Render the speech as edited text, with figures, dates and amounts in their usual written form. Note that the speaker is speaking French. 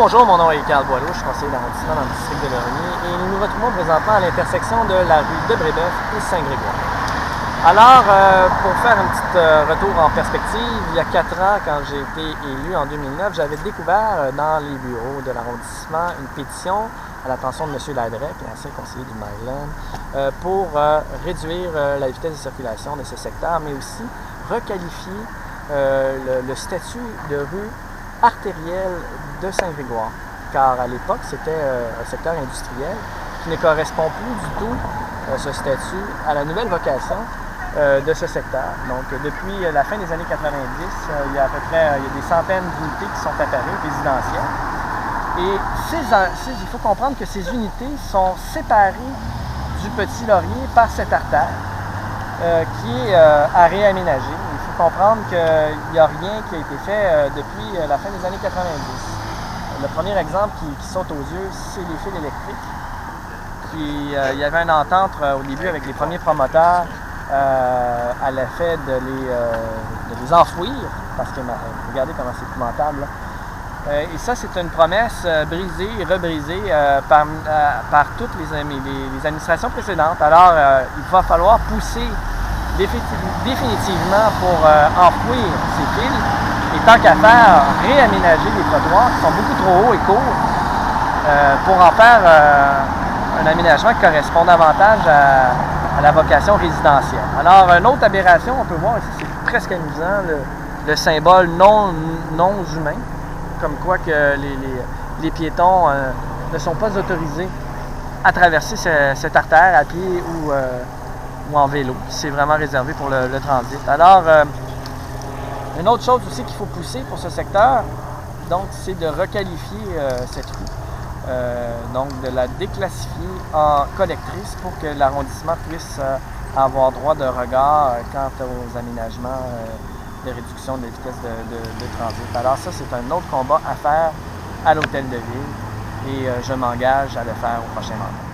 bonjour, mon nom est Carl Boileau, je suis conseiller d'arrondissement dans le district de Lorimier et nous nous retrouvons présentement à l'intersection de la rue de Brébeuf et Saint-Grégoire. Alors, pour faire un petit retour en perspective, il y a 4 ans, quand j'ai été élu en 2009, j'avais découvert dans les bureaux de l'arrondissement une pétition à l'attention de M. Ladrec, l'ancien conseiller du Maryland, pour réduire la vitesse de circulation de ce secteur, mais aussi requalifier le statut de rue artérielle de Saint-Grégoire, car à l'époque, c'était un secteur industriel qui ne correspond plus du tout, ce statut, à la nouvelle vocation de ce secteur. Donc, depuis la fin des années 90, il y a à peu près des centaines d'unités qui sont apparues, résidentielles. Et il faut comprendre que ces unités sont séparées du Petit Laurier par cette artère qui est à réaménager. Il faut comprendre qu'il n'y a rien qui a été fait depuis la fin des années 90. Le premier exemple qui saute aux yeux, c'est les fils électriques. Il y avait une entente au début avec les premiers promoteurs à l'effet de les enfouir, parce que regardez comment c'est épouvantable. Et ça, c'est une promesse brisée et rebrisée par toutes les administrations précédentes. Alors, il va falloir pousser définitivement pour enfouir ces fils et tant qu'à faire, réaménager les trottoirs qui sont beaucoup trop hauts et courts pour en faire un aménagement qui correspond davantage à la vocation résidentielle. Alors, une autre aberration, on peut voir ici, c'est presque amusant, le symbole non humain, comme quoi que les piétons ne sont pas autorisés à traverser cette artère à pied ou en vélo. C'est vraiment réservé pour le transit. Alors, une autre chose aussi qu'il faut pousser pour ce secteur, donc, c'est de requalifier cette rue. Donc de la déclassifier en collectrice pour que l'arrondissement puisse avoir droit de regard quant aux aménagements de réduction de la vitesse de transit. Alors ça, c'est un autre combat à faire à l'hôtel de ville et je m'engage à le faire au prochain mandat.